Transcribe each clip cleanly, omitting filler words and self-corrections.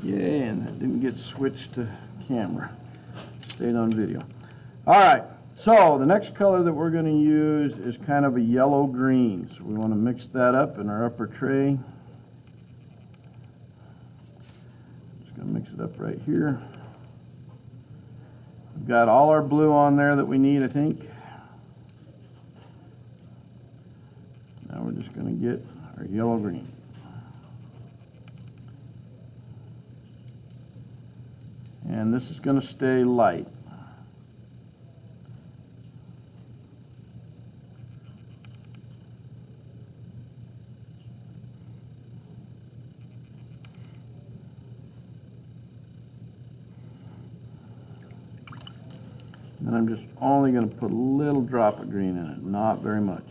Yay, and it didn't get switched to camera. Stayed on video. All right, so the next color that we're going to use is kind of a yellow-green. So we want to mix that up in our upper tray. Just going to mix it up right here. We've got all our blue on there that we need, I think. Now we're just going to get our yellow-green. And this is going to stay light. And I'm just only going to put a little drop of green in it, not very much.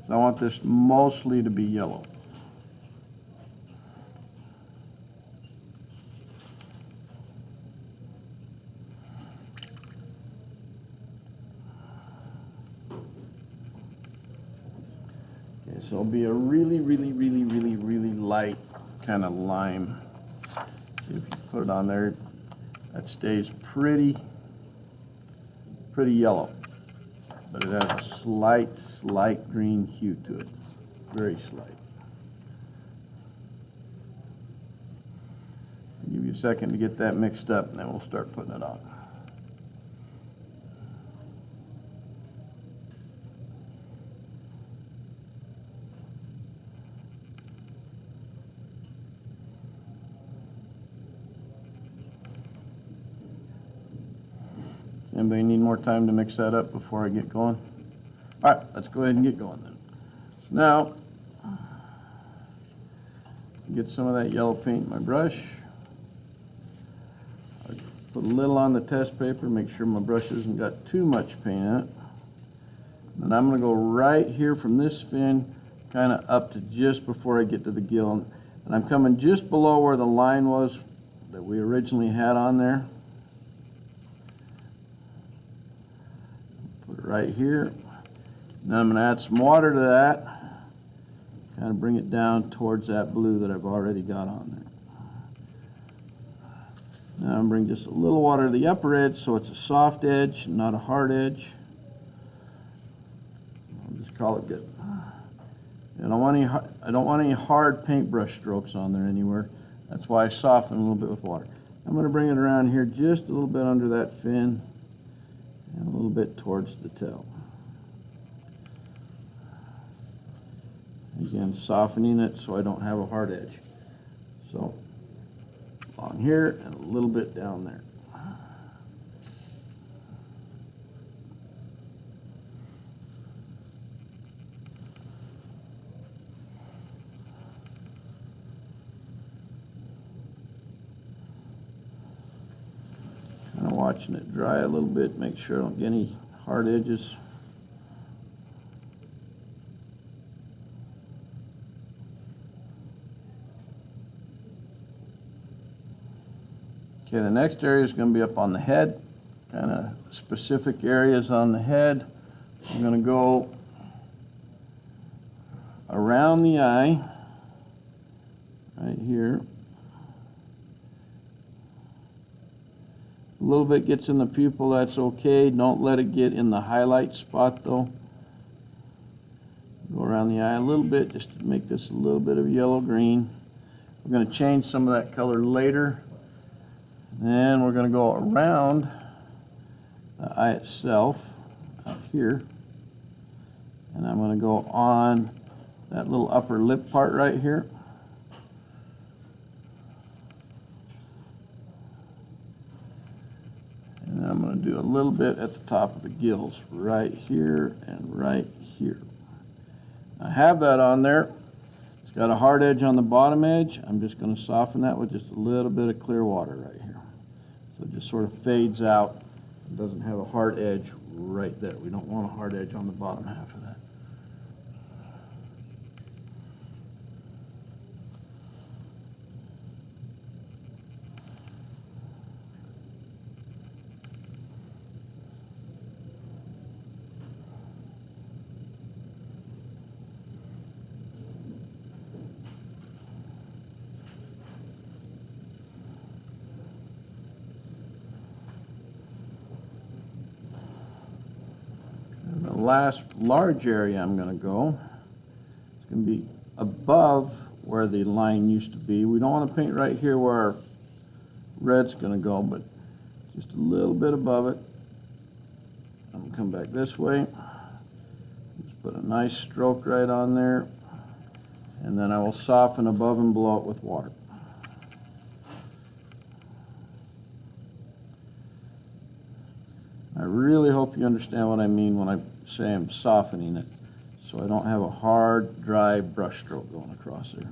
So I want this mostly to be yellow. Okay, so it'll be a really light kind of lime. See if you put it on there. That stays pretty yellow, but it has a slight green hue to it, very slight. I'll give you a second to get that mixed up, and then we'll start putting it on. Anybody need more time to mix that up before I get going? All right, let's go ahead and get going then. So now, get some of that yellow paint in my brush. I put a little on the test paper, make sure my brush hasn't got too much paint in it. And I'm going to go right here from this fin, kind of up to just before I get to the gill. And I'm coming just below where the line was that we originally had on there. Put it right here. Then I'm going to add some water to that, kind of bring it down towards that blue that I've already got on there. Now I'm going to bring just a little water to the upper edge so it's a soft edge, not a hard edge. I'll just call it good. I don't want any hard paintbrush strokes on there anywhere. That's why I soften a little bit with water. I'm going to bring it around here just a little bit under that fin and a little bit towards the tail. Again, softening it so I don't have a hard edge. So, along here and a little bit down there. Kind of watching it dry a little bit, make sure I don't get any hard edges. Okay, the next area is going to be up on the head, kind of specific areas on the head. I'm going to go around the eye, right here. A little bit gets in the pupil, that's okay. Don't let it get in the highlight spot though. Go around the eye a little bit just to make this a little bit of yellow-green. We're going to change some of that color later. Then we're going to go around the eye itself up here. And I'm going to go on that little upper lip part right here. And I'm going to do a little bit at the top of the gills right here and right here. I have that on there. It's got a hard edge on the bottom edge. I'm just going to soften that with just a little bit of clear water right here. So it just sort of fades out. It doesn't have a hard edge right there. We don't want a hard edge on the bottom half of that. last large area I'm going to go, it's going to be above where the line used to be. We don't want to paint right here where our red's going to go, but just a little bit above it. I'm going to come back this way. Just put a nice stroke right on there, and then I will soften above and below it with water. I really hope you understand what I mean when I say I'm softening it, so I don't have a hard, dry brush stroke going across there.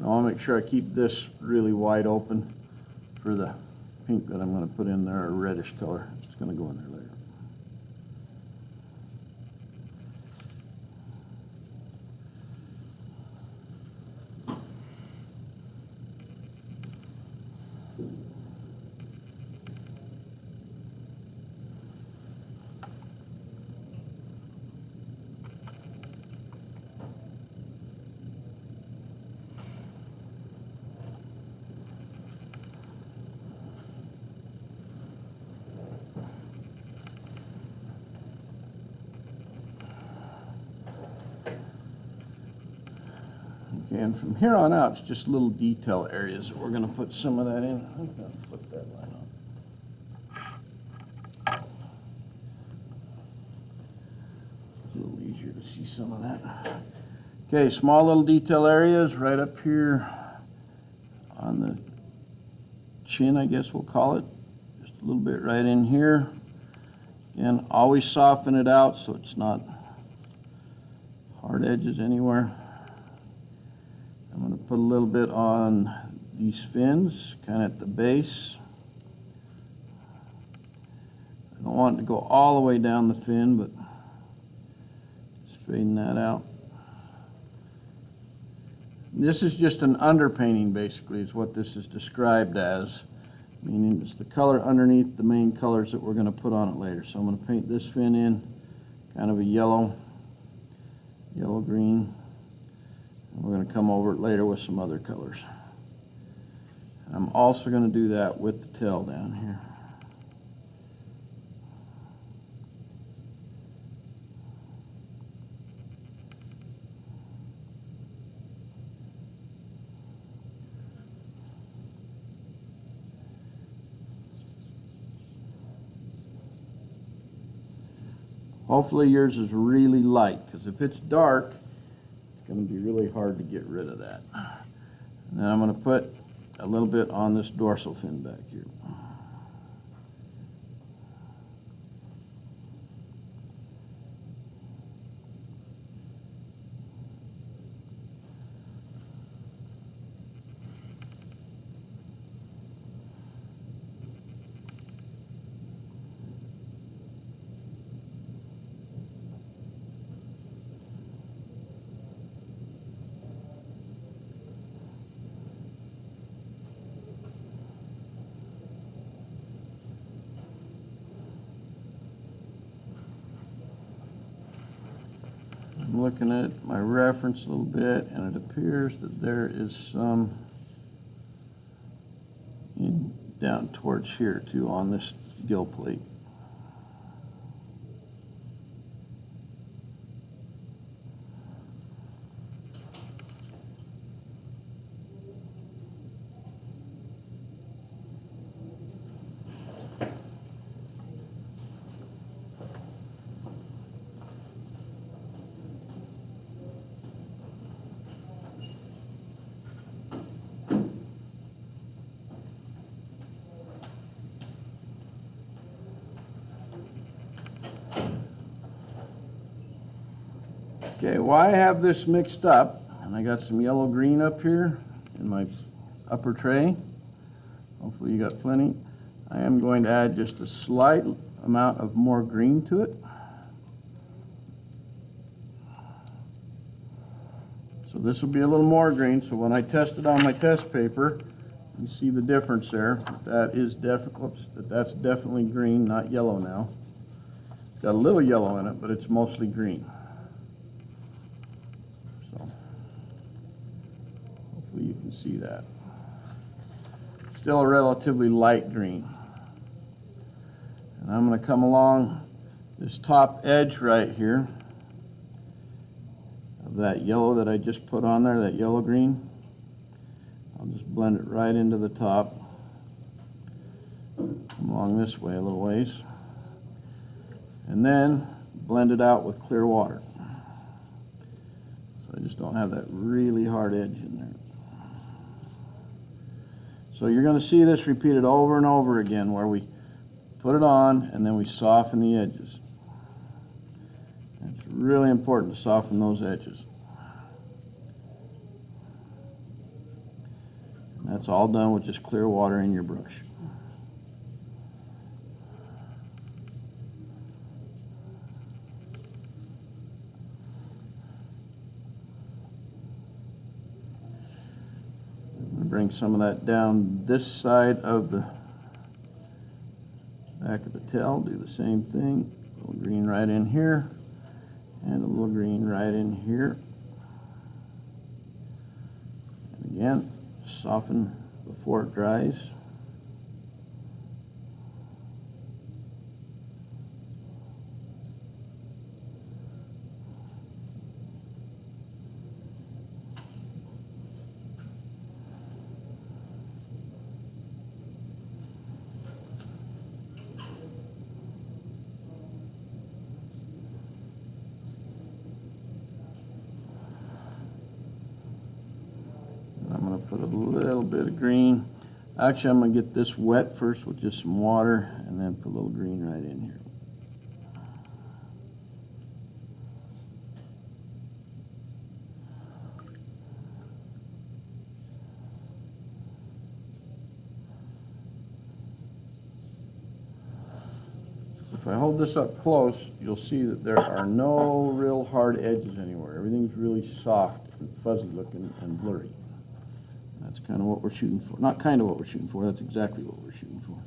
I want to make sure I keep this really wide open for the pink that I'm going to put in there, a reddish color. It's going to go in there later. Okay, and from here on out, it's just little detail areas that we're going to put some of that in. I'm going to flip that line up. It's a little easier to see some of that. Okay, small little detail areas right up here on the chin, I guess we'll call it. Just a little bit right in here. Again, always soften it out so it's not hard edges anywhere. I'm going to put a little bit on these fins, kind of at the base. I don't want it to go all the way down the fin, but just fading that out. This is just an underpainting, basically, is what this is described as, meaning it's the color underneath the main colors that we're going to put on it later. So I'm going to paint this fin in kind of a yellow-green. We're going to come over it later with some other colors. I'm also going to do that with the tail down here. Hopefully yours is really light, because if it's dark, it's going to be really hard to get rid of that. And then I'm going to put a little bit on this dorsal fin back here. I'm looking at my reference a little bit, and it appears that there is some down towards here too on this gill plate. Okay, well, I have this mixed up, and I got some yellow-green up here in my upper tray. Hopefully you got plenty. I am going to add just a slight amount of more green to it. So this will be a little more green, so when I test it on my test paper, you see the difference there. That's definitely green, not yellow now. It's got a little yellow in it, but it's mostly green. You can see that. Still a relatively light green. And I'm going to come along this top edge right here of that yellow that I just put on there, that yellow green, I'll just blend it right into the top. Come along this way a little ways, and then blend it out with clear water. So I just don't have that really hard edge in there. So you're going to see this repeated over and over again, where we put it on and then we soften the edges. It's really important to soften those edges. And that's all done with just clear water in your brush. Bring some of that down this side of the back of the tail. Do the same thing. A little green right in here, and a little green right in here. And again, soften before it dries. Put a little bit of green. Actually, I'm going to get this wet first with just some water, and then put a little green right in here. If I hold this up close, you'll see that there are no real hard edges anywhere. Everything's really soft and fuzzy looking and blurry. That's kind of what we're shooting for. Not kind of what we're shooting for, that's exactly what we're shooting for.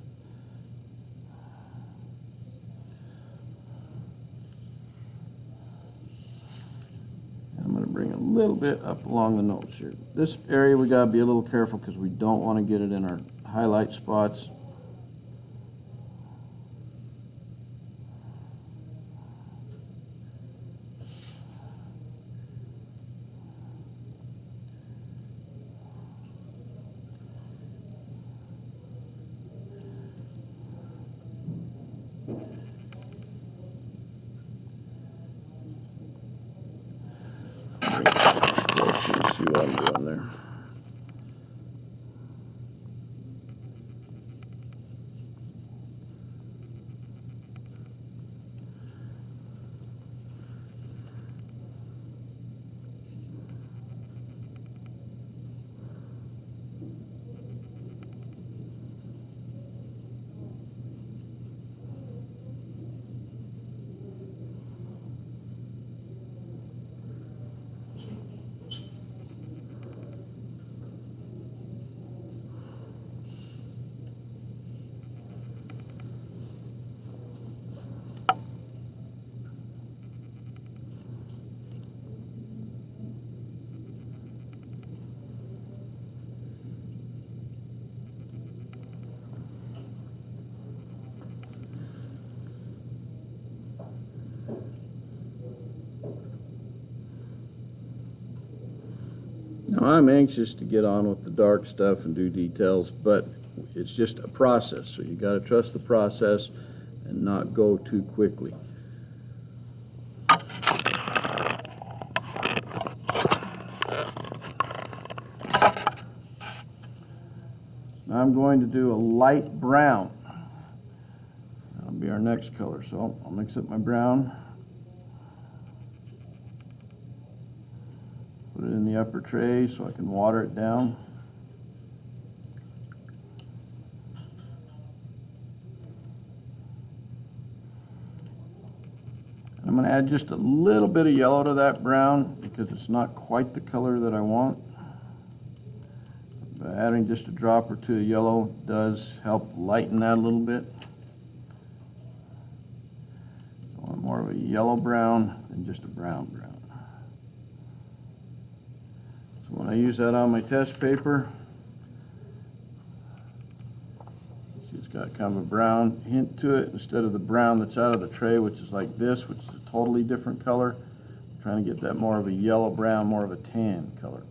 And I'm going to bring a little bit up along the nose here. This area we got to be a little careful because we don't want to get it in our highlight spots. See what I'm doing there. Now, I'm anxious to get on with the dark stuff and do details, but it's just a process, so you got to trust the process and not go too quickly. Now I'm going to do a light brown. That'll be our next color, so I'll mix up my brown. Put it in the upper tray so I can water it down. I'm going to add just a little bit of yellow to that brown because it's not quite the color that I want. But adding just a drop or two of yellow does help lighten that a little bit. I want more of a yellow brown than just a brown brown. So when I use that on my test paper, see it's got kind of a brown hint to it instead of the brown that's out of the tray, which is like this, which is a totally different color. I'm trying to get that more of a yellow brown, more of a tan color.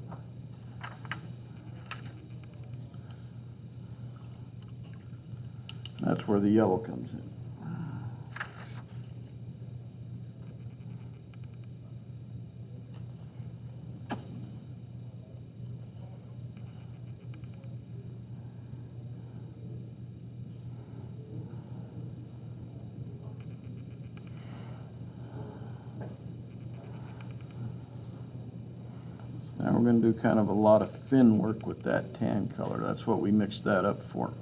That's where the yellow comes in. Now we're going to do kind of a lot of fin work with that tan color. That's what we mixed that up for.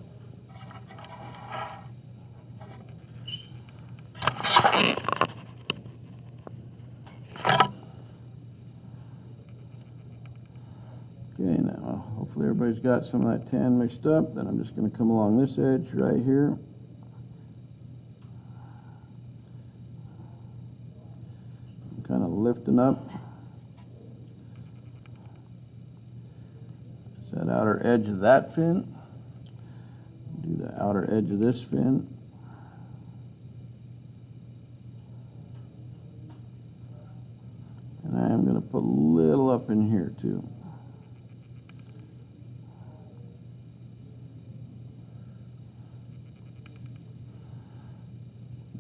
Okay, now hopefully everybody's got some of that tan mixed up. Then I'm just going to come along this edge right here. I'm kind of lifting up. That outer edge of that fin. Do the outer edge of this fin. And I am going to put a little up in here too.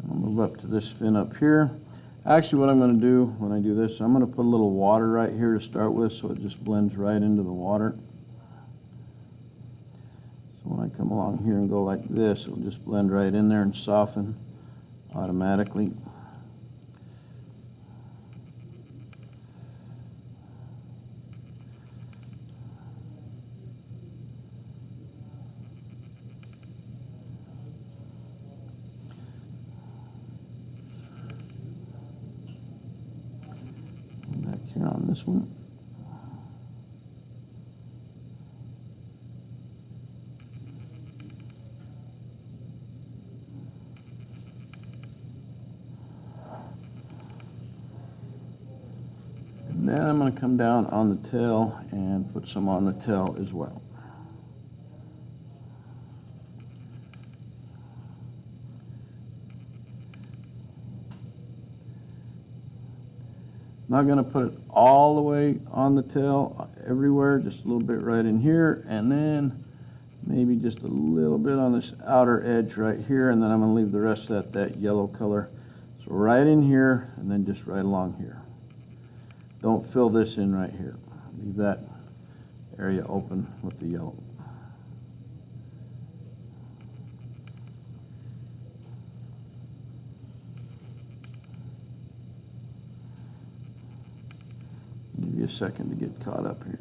I'll move up to this fin up here. Actually, what I'm going to do when I do this, I'm going to put a little water right here to start with so it just blends right into the water. So when I come along here and go like this, it'll just blend right in there and soften automatically. Back here on this one. And then I'm going to come down on the tail and put some on the tail as well. Not going to put it all the way on the tail everywhere, just a little bit right in here, and then maybe just a little bit on this outer edge right here, and then I'm going to leave the rest of that yellow color. So right in here, and then just right along here. Don't fill this in right here. Leave that area open with the yellow. Give you a second to get caught up here.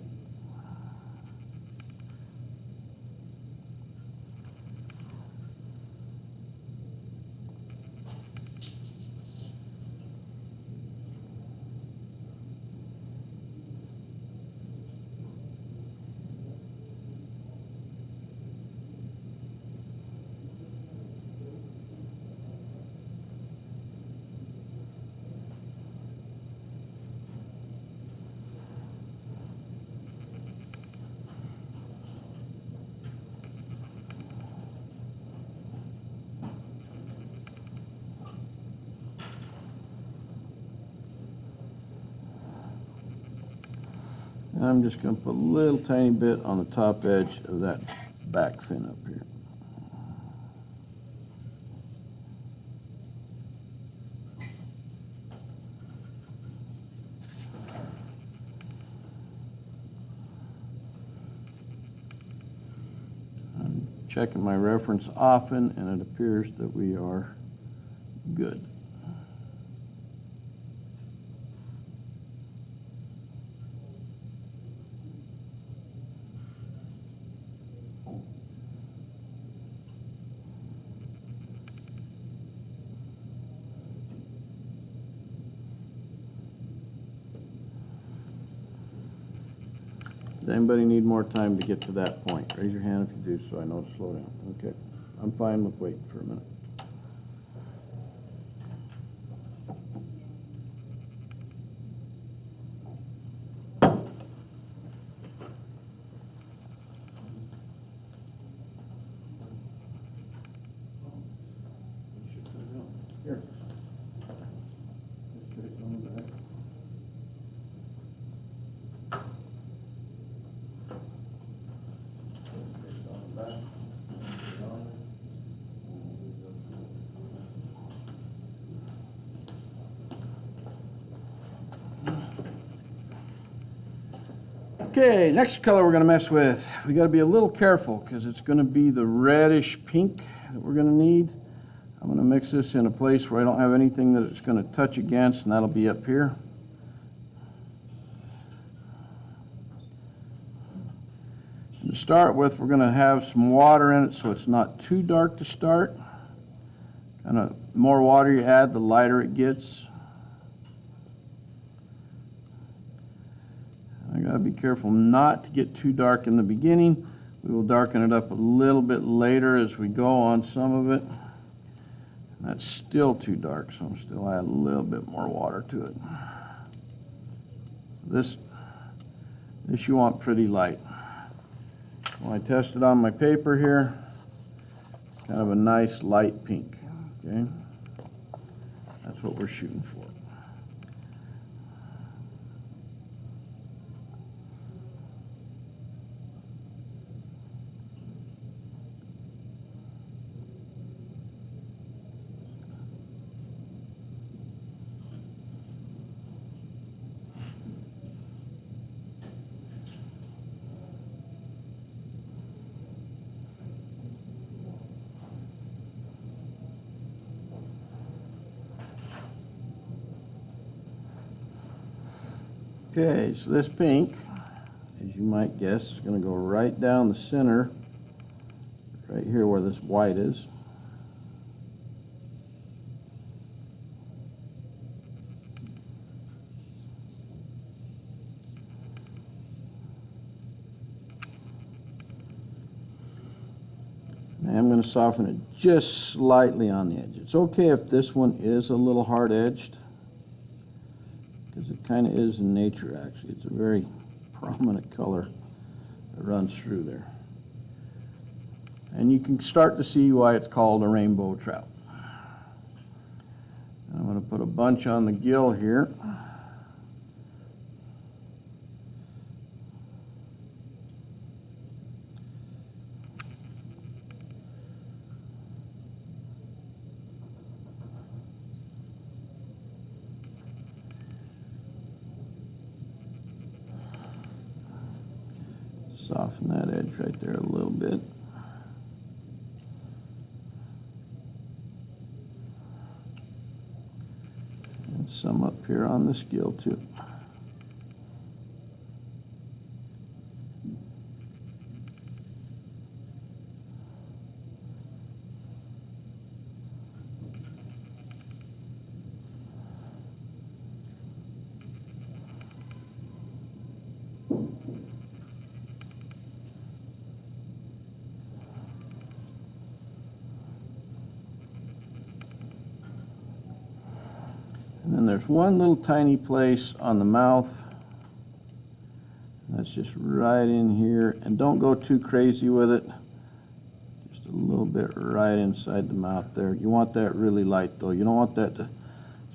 And I'm just going to put a little tiny bit on the top edge of that back fin up here. I'm checking my reference often, and it appears that we are good. Does anybody need more time to get to that point? Raise your hand if you do, so I know to slow down. Okay, I'm fine with waiting for a minute. Okay, next color we're going to mess with. We got to be a little careful because it's going to be the reddish pink that we're going to need. I'm going to mix this in a place where I don't have anything that it's going to touch against, and that'll be up here. And to start with, we're going to have some water in it so it's not too dark to start. Kind of the more water you add, the lighter it gets. I got to be careful not to get too dark in the beginning. We will darken it up a little bit later as we go on some of it. That's still too dark, so I'm still adding a little bit more water to it. This you want pretty light. When I test it on my paper here, kind of a nice light pink. Okay, that's what we're shooting for. Okay, so this pink, as you might guess, is going to go right down the center, right here where this white is. And I'm going to soften it just slightly on the edge. It's okay if this one is a little hard-edged, because it kind of is in nature, actually. It's a very prominent color that runs through there. And you can start to see why it's called a rainbow trout. I'm going to put a bunch on the gill here. Soften that edge right there a little bit. And some up here on this gill too. And then there's one little tiny place on the mouth. That's just right in here. And don't go too crazy with it. Just a little bit right inside the mouth there. You want that really light though. You don't want that to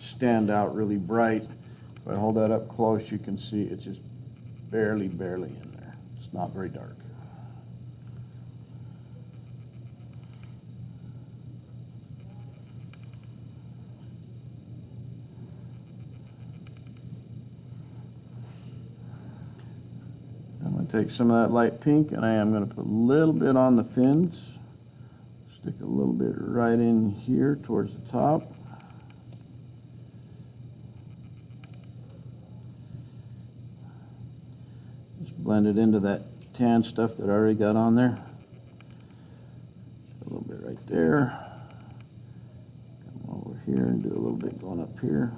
stand out really bright. If I hold that up close, you can see it's just barely in there. It's not very dark. I'm going to take some of that light pink and I am going to put a little bit on the fins. Stick a little bit right in here towards the top. Just blend it into that tan stuff that I already got on there. A little bit right there. Come over here and do a little bit going up here.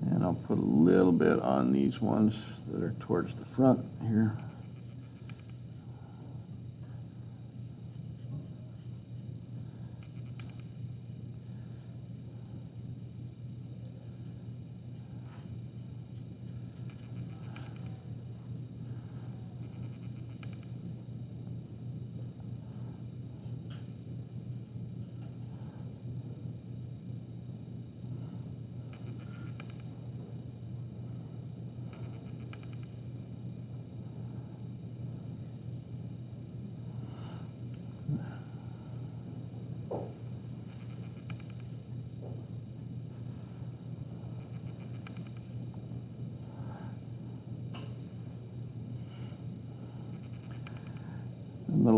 And I'll put a little bit on these ones that are towards the front here.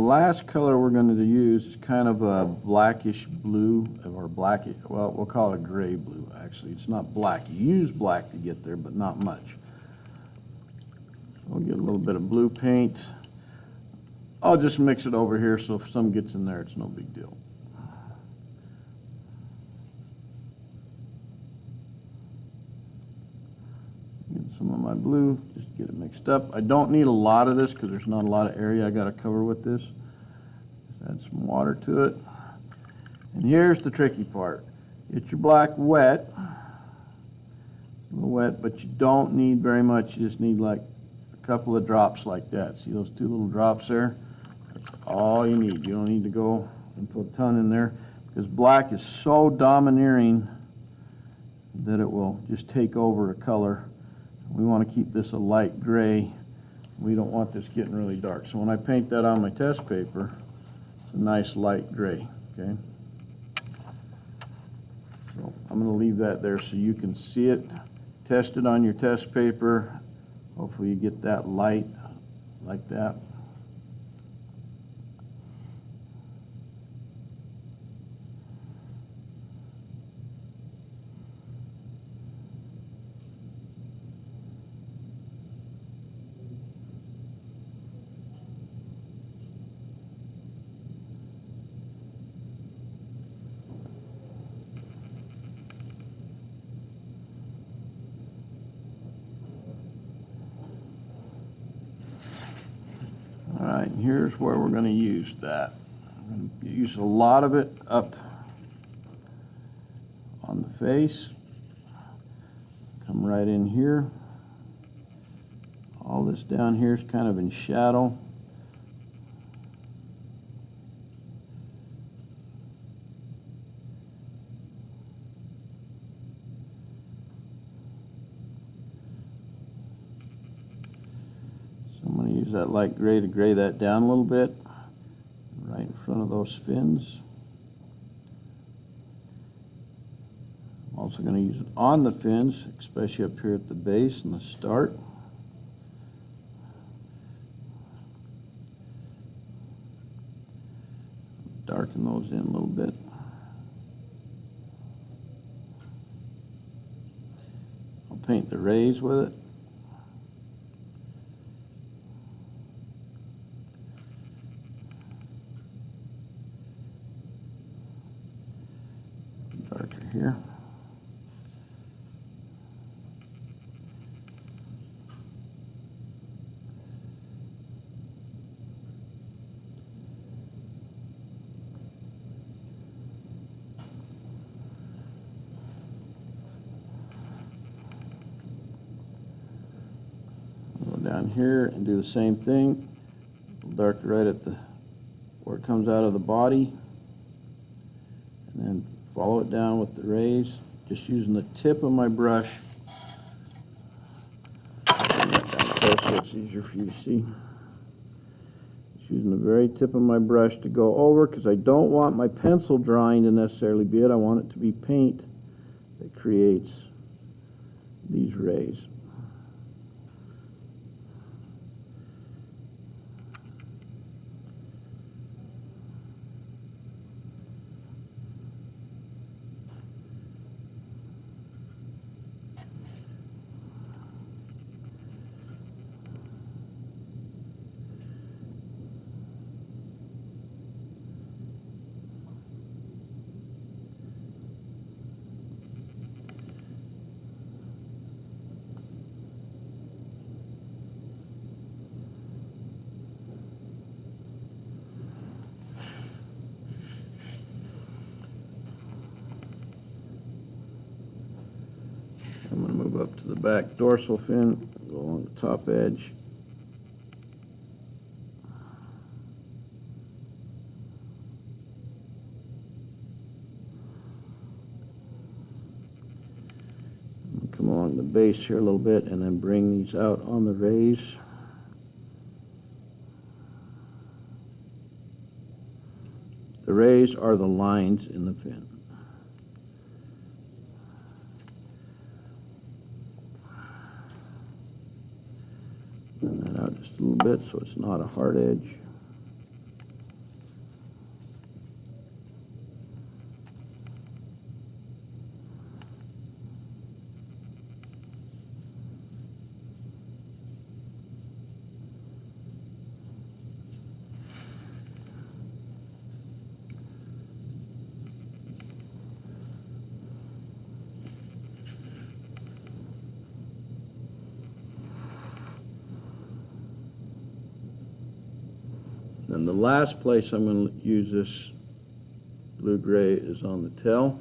last color we're going to use is kind of a blackish blue, or blackish, well, we'll call it a gray blue, actually. It's not black. You use black to get there, but not much. We'll get a little bit of blue paint. I'll just mix it over here, so if some gets in there, it's no big deal. Get some of my blue, just get it mixed up. I don't need a lot of this because there's not a lot of area I got to cover with this. Just add some water to it. And here's the tricky part. Get your black wet. A little wet, but you don't need very much. You just need like a couple of drops like that. See those two little drops there? That's all you need. You don't need to go and put a ton in there because black is so domineering that it will just take over a color. We want to keep this a light gray. We don't want this getting really dark. So when I paint that on my test paper, it's a nice light gray, okay? So I'm going to leave that there so you can see it. Test it on your test paper. Hopefully you get that light like that. All right, and here's where we're going to use that. I'm going to use a lot of it up on the face. Come right in here. All this down here is kind of in shadow. I'm going to use that light gray to gray that down a little bit, right in front of those fins. I'm also going to use it on the fins, especially up here at the base and the start. Darken those in a little bit. I'll paint the rays with it. Darker here. Go down here and do the same thing. Darker right at the where it comes out of the body, and then follow it down with the rays, just using the tip of my brush. Bring that down close so it's easier for you to see. Just using the very tip of my brush to go over, because I don't want my pencil drawing to necessarily be it. I want it to be paint that creates these rays. I'm going to move up to the back dorsal fin, go along the top edge. Come along the base here a little bit and then bring these out on the rays. The rays are the lines in the fin. Bring that out just a little bit so it's not a hard edge. then the last place I'm going to use this blue-gray is on the tail.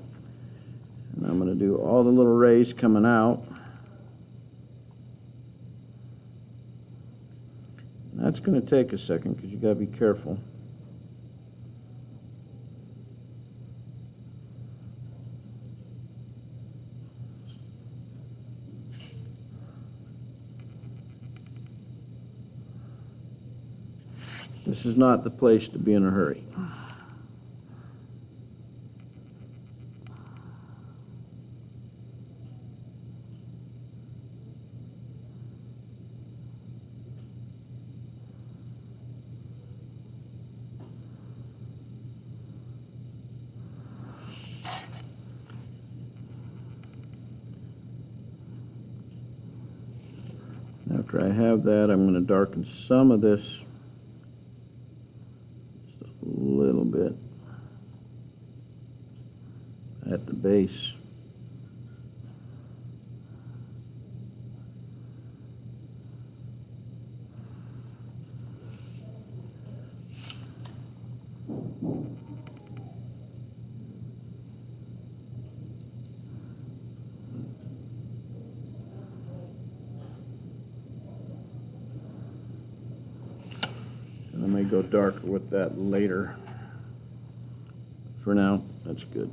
And I'm going to do all the little rays coming out. That's going to take a second because you got to be careful. This is not the place to be in a hurry. After I have that, I'm going to darken some of this just a little bit at the base. I may go darker with that later. For now, that's good.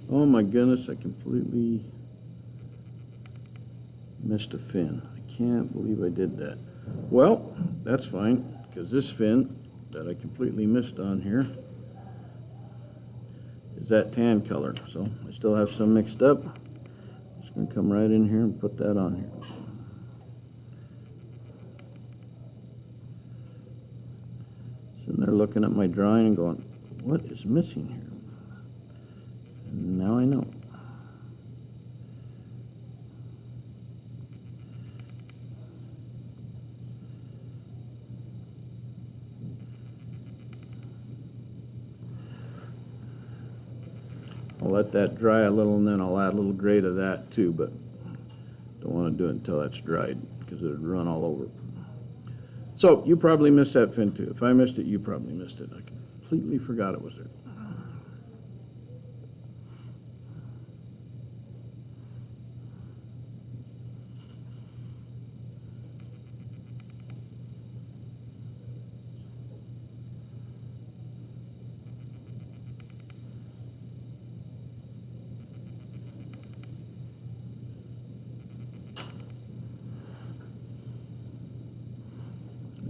Oh my goodness, I completely missed a fin. I can't believe I did that. Well, that's fine, because this fin that I completely missed on here is that tan color. So I still have some mixed up. Just going to come right in here and put that on here. Sitting there looking at my drawing and going, what is missing here? And now I know. I'll let that dry a little and then I'll add a little gray to that too, but don't want to do it until that's dried because it would run all over. So you probably missed that fin too. If I missed it, you probably missed it. I completely forgot it was there.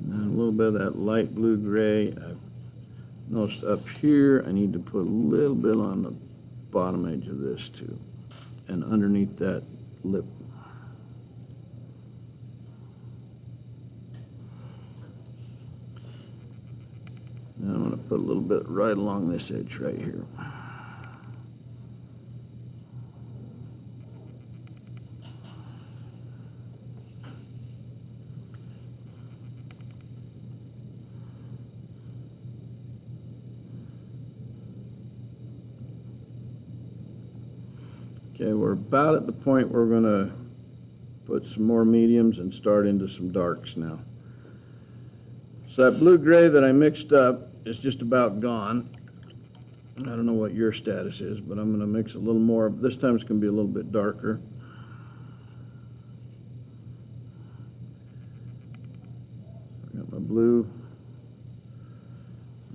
A little bit of that light blue gray. I've noticed up here I need to put a little bit on the bottom edge of this too, and underneath that lip. Now I'm going to put a little bit right along this edge right here. Okay, we're about at the point where we're going to put some more mediums and start into some darks now. So that blue-gray that I mixed up is just about gone. I don't know what your status is, but I'm going to mix a little more. This time it's going to be a little bit darker. I got my blue.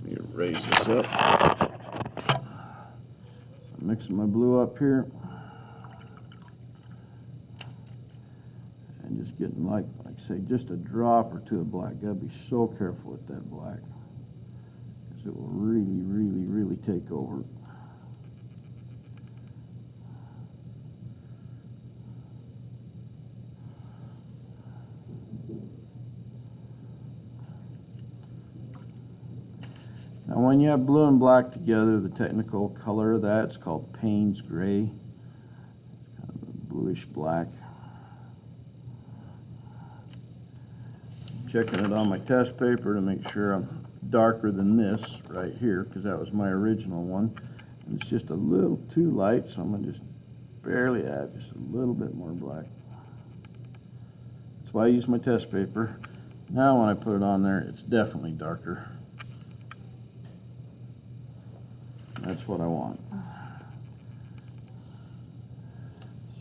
Let me raise this up. I'm mixing my blue up here. And just getting, like I say, just a drop or two of black. Gotta be so careful with that black, because it will really take over. Now when you have blue and black together, the technical color of that is called Payne's gray. It's kind of a bluish black. Checking it on my test paper to make sure I'm darker than this right here, because that was my original one. And it's just a little too light, so I'm going to just barely add just a little bit more black. That's why I use my test paper. Now when I put it on there, it's definitely darker. That's what I want.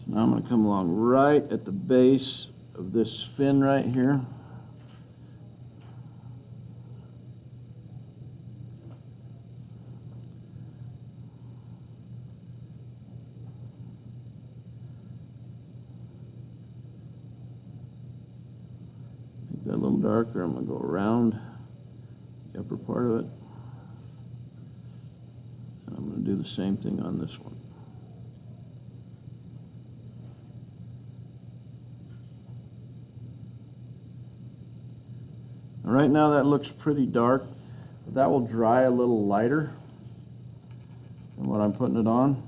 So now I'm going to come along right at the base of this fin right here. Make that a little darker. I'm going to go around the upper part of it. And I'm going to do the same thing on this one. Right now that looks pretty dark, but that will dry a little lighter than what I'm putting it on.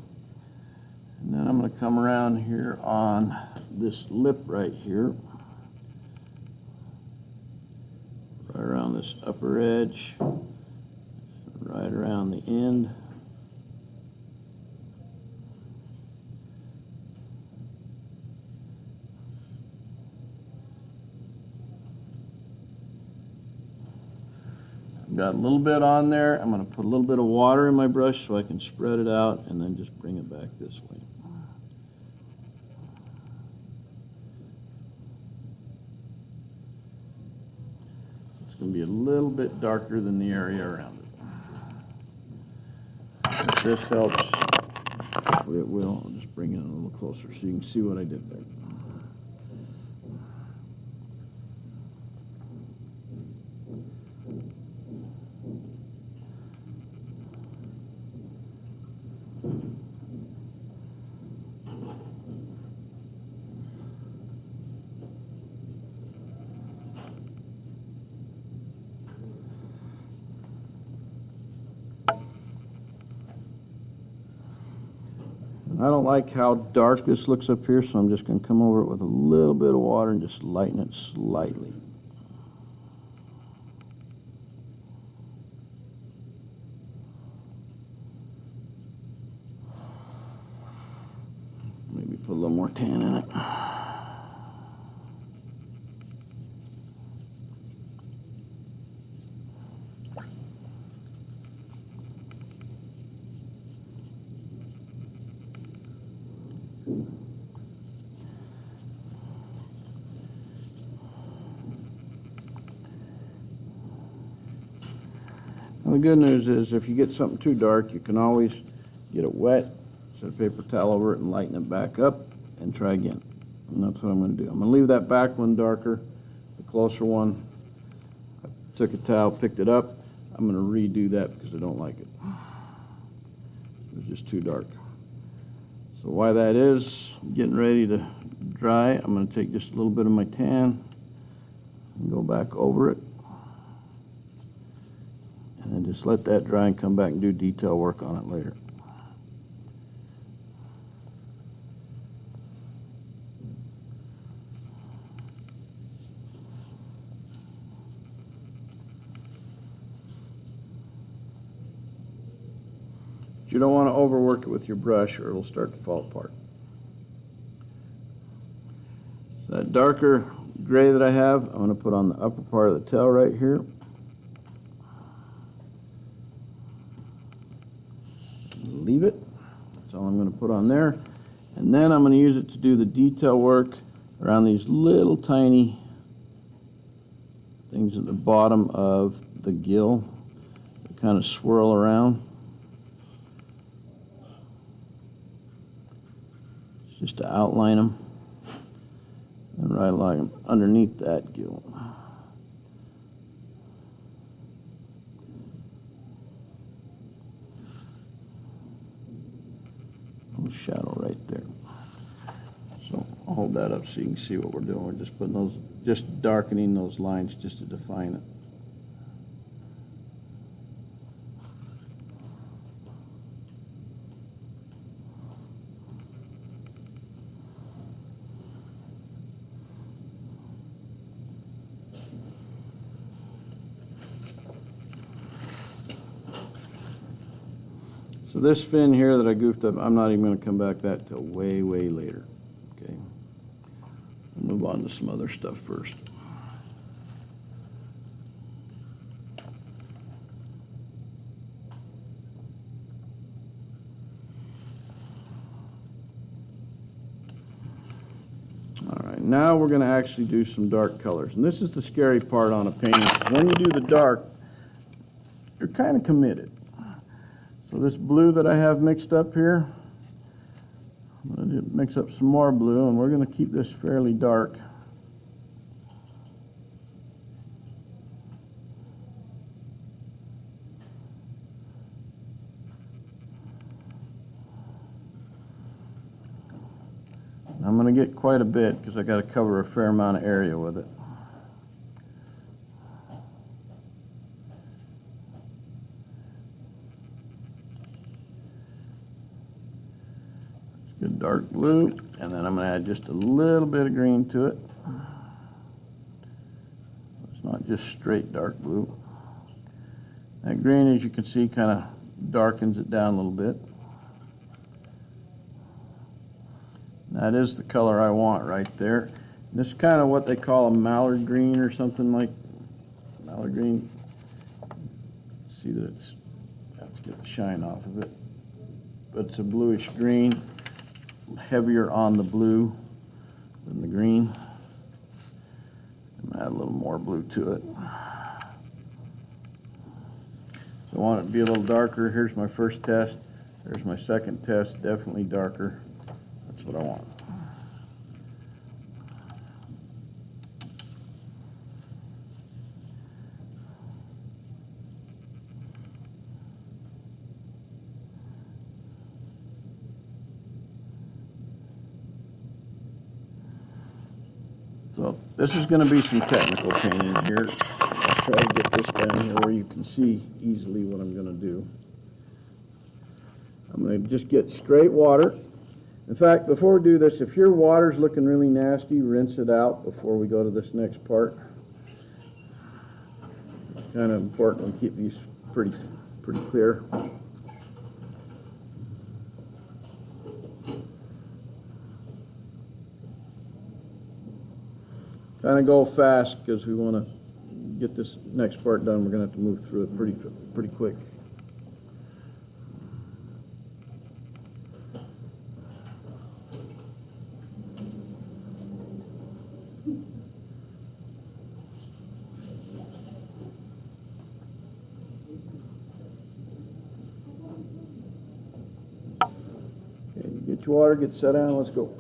And then I'm going to come around here on this lip right here, right around this upper edge, right around the end. Got a little bit on there. I'm going to put a little bit of water in my brush so I can spread it out and then just bring it back this way. It's going to be a little bit darker than the area around it. If this helps, it will. I'll just bring it a little closer so you can see what I did there. I don't like how dark this looks up here, so I'm just going to come over it with a little bit of water and just lighten it slightly. Maybe put a little more tan in it. The good news is if you get something too dark, you can always get it wet, set a paper towel over it and lighten it back up and try again. And that's what I'm going to do. I'm going to leave that back one darker, the closer one. I took a towel, picked it up. I'm going to redo that because I don't like it. It was just too dark. So while that is getting ready to dry, I'm going to take just a little bit of my tan and go back over it. And then just let that dry and come back and do detail work on it later. You don't want to overwork it with your brush or it'll start to fall apart. So that darker gray that I have, I'm going to put on the upper part of the tail right here. Leave it. That's all I'm going to put on there. And then I'm going to use it to do the detail work around these little tiny things at the bottom of the gill that kind of swirl around. Just to outline them and right along underneath that gill. Shadow right there. So I'll hold that up so you can see what we're doing. We're just putting those, just darkening those lines just to define it. this fin here that I goofed up, I'm not even going to come back that till way, way later. Okay. We'll move on to some other stuff first. All right, now we're going to actually do some dark colors. And this is the scary part on a painting. When you do the dark, you're kind of committed. So this blue that I have mixed up here, I'm going to mix up some more blue, and we're going to keep this fairly dark. I'm going to get quite a bit because I got to cover a fair amount of area with it. Good dark blue, and then I'm going to add just a little bit of green to it. It's not just straight dark blue. That green, as you can see, kind of darkens it down a little bit. That is the color I want right there. This is kind of what they call a mallard green or something like mallard green. See that it's, I have to get the shine off of it, but it's a bluish green. Heavier on the blue than the green. I'm going to add a little more blue to it. So I want it to be a little darker. Here's my first test. There's my second test, definitely darker. That's what I want. So this is going to be some technical painting here. I'll try to get this down here where you can see easily what I'm going to do. I'm going to just get straight water. In fact, before we do this, if your water's looking really nasty, rinse it out before we go to this next part. It's kind of important to keep these pretty clear. Kind of go fast because we want to get this next part done. We're going to have to move through it pretty quick. Okay, get your water, get set down, let's go.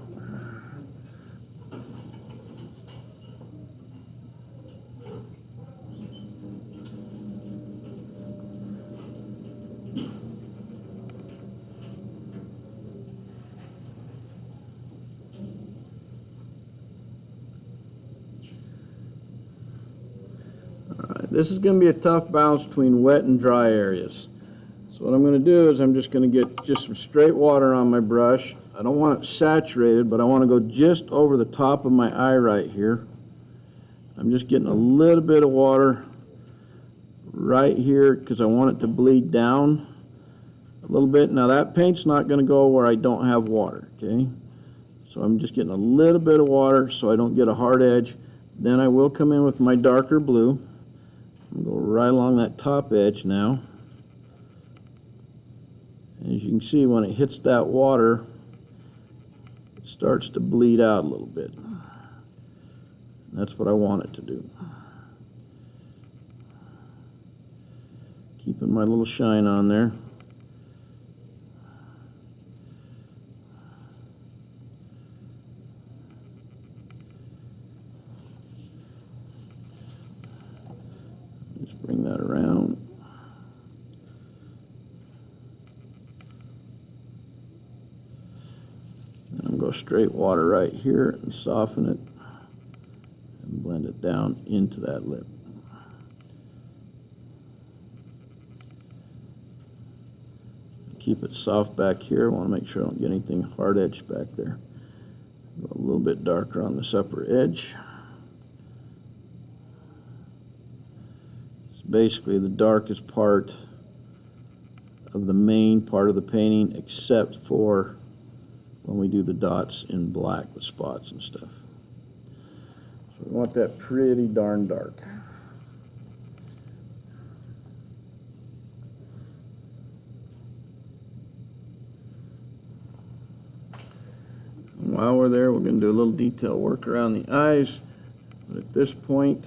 This is going to be a tough balance between wet and dry areas. So what I'm going to do is I'm just going to get just some straight water on my brush. I don't want it saturated, but I want to go just over the top of my eye right here. I'm just getting a little bit of water right here because I want it to bleed down a little bit. Now that paint's not going to go where I don't have water, okay? So I'm just getting a little bit of water so I don't get a hard edge. Then I will come in with my darker blue. Go right along that top edge now. And as you can see, when it hits that water, it starts to bleed out a little bit. That's what I want it to do. Keeping my little shine on there. Bring that around. And I'm going to go straight water right here and soften it and blend it down into that lip. Keep it soft back here. I want to make sure I don't get anything hard edged back there. Go a little bit darker on this upper edge. Basically the darkest part of the main part of the painting, except for when we do the dots in black with spots and stuff. So we want that pretty darn dark. And while we're there, we're going to do a little detail work around the eyes. But at this point,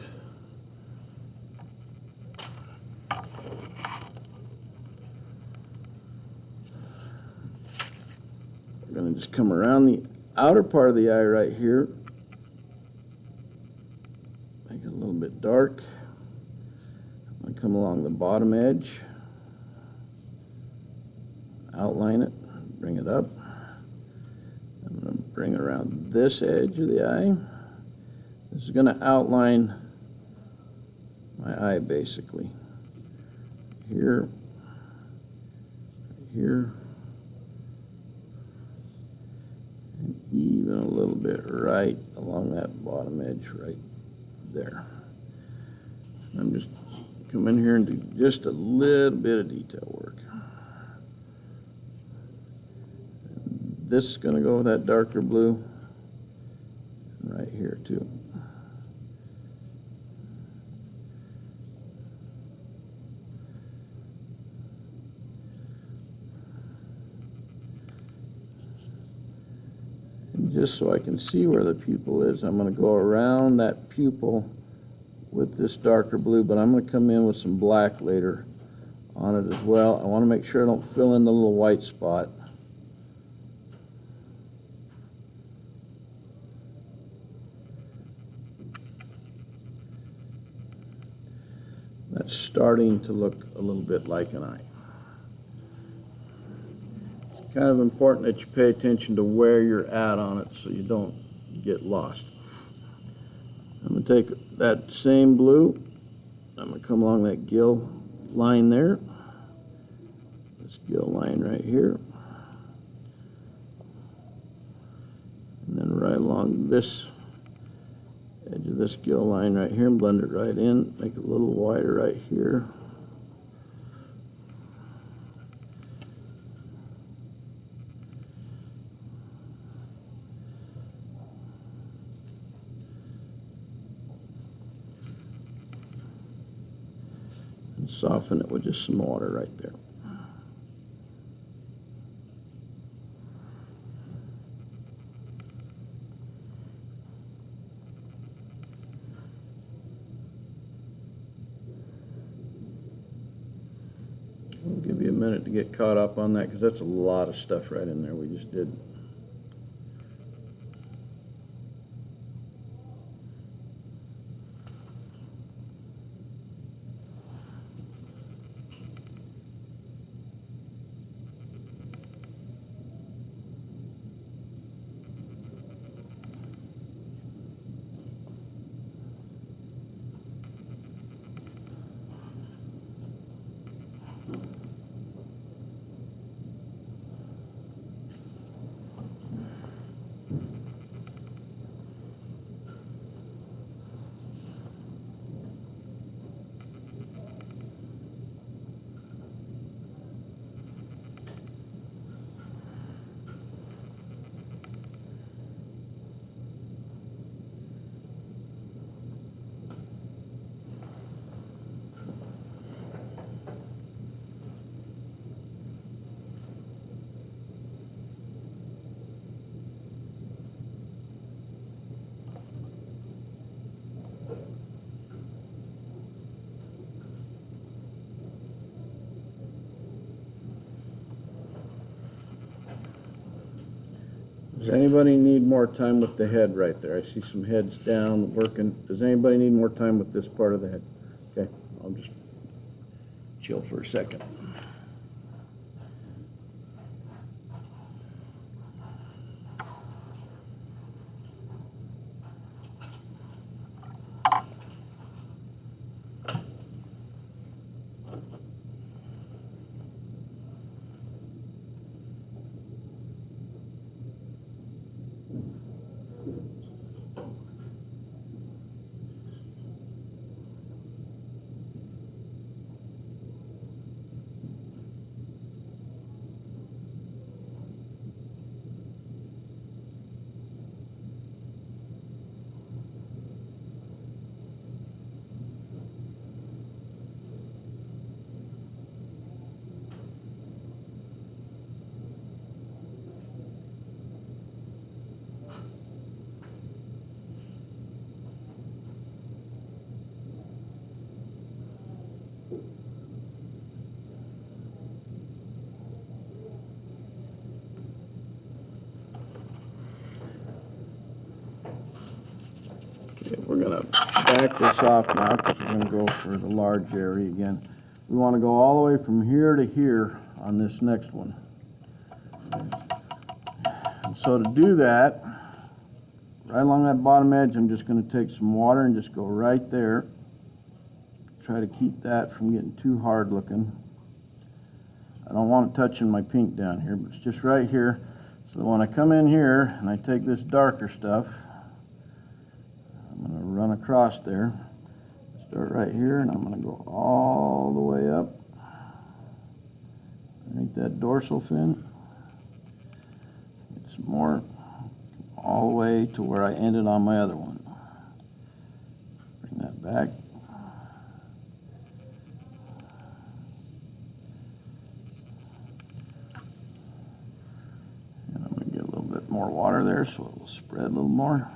we're going to just come around the outer part of the eye right here. Make it a little bit dark. I'm going to come along the bottom edge, outline it, bring it up. I'm going to bring around this edge of the eye. This is going to outline my eye basically. Here, here, and even a little bit right along that bottom edge right there. I'm just come in here and do just a little bit of detail work. This is going to go with that darker blue right here too. And just so I can see where the pupil is, I'm going to go around that pupil with this darker blue, but I'm going to come in with some black later on it as well. I want to make sure I don't fill in the little white spot. That's starting to look a little bit like an eye. It's kind of important that you pay attention to where you're at on it so you don't get lost. I'm going to take that same blue, I'm going to come along that gill line there, this gill line right here, and then right along this edge of this gill line right here and blend it right in, make it a little wider right here. And soften it with just some water right there. I'll give you a minute to get caught up on that because that's a lot of stuff right in there we just did. Does anybody need more time with the head right there? I see some heads down working. Does anybody need more time with this part of the head? Okay, I'll just chill for a second. we're going to back this off now because we're going to go for the large area again. We want to go all the way from here to here on this next one. And so to do that, right along that bottom edge, I'm just going to take some water and just go right there. Try to keep that from getting too hard looking. I don't want it touching my pink down here, but it's just right here. So when I come in here and I take this darker stuff, I'm going to run across there. Start right here, and I'm going to go all the way up. Make that dorsal fin. Get some more, all the way to where I ended on my other one. Bring that back. And I'm going to get a little bit more water there so it will spread a little more.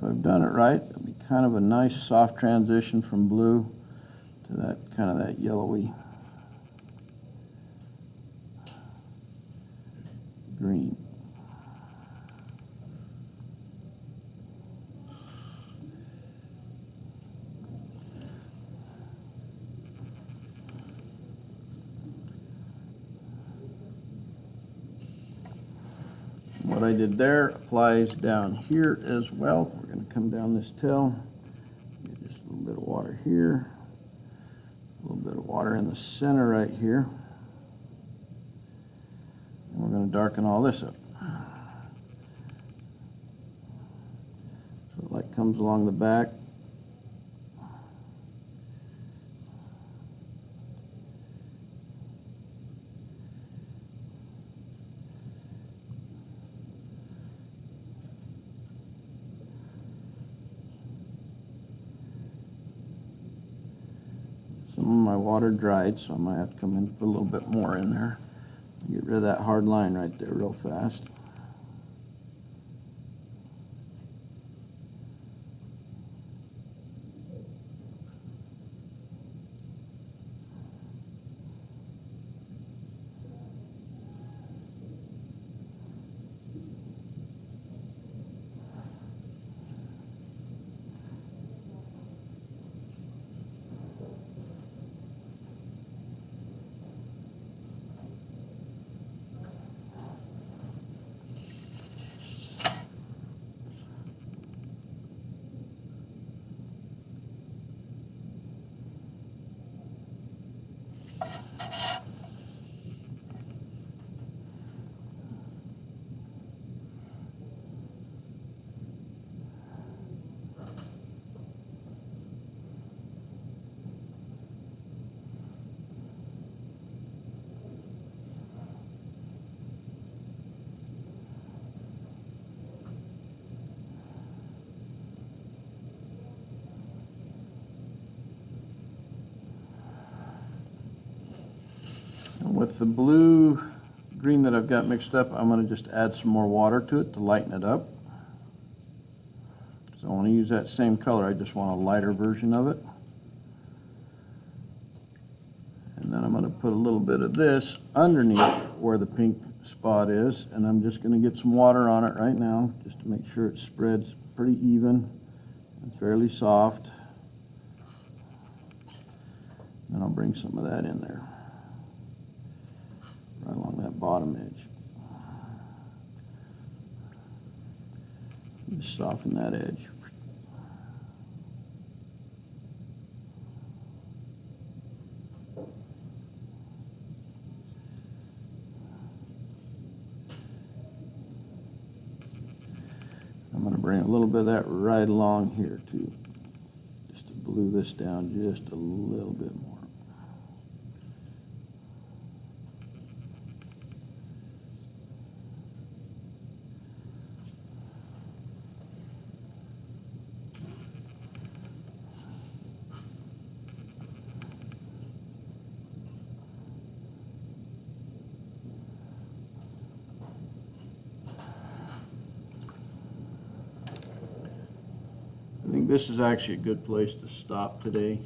If I've done it right, it'll be kind of a nice soft transition from blue to that kind of that yellowy green. What I did there applies down here as well. We're going to come down this tail, get just a little bit of water here, a little bit of water in the center right here, and we're going to darken all this up. So the light comes along the back. Some of my water dried, so I might have to come in and put a little bit more in there. Get rid of that hard line right there real fast. With the blue green that I've got mixed up, I'm going to just add some more water to it to lighten it up. So I want to use that same color, I just want a lighter version of it. And then I'm going to put a little bit of this underneath where the pink spot is, and I'm just going to get some water on it right now just to make sure it spreads pretty even and fairly soft. Then I'll bring some of that in there, right along that bottom edge. Just soften that edge. I'm going to bring a little bit of that right along here too, just to blue this down just a little bit more. I think this is actually a good place to stop today.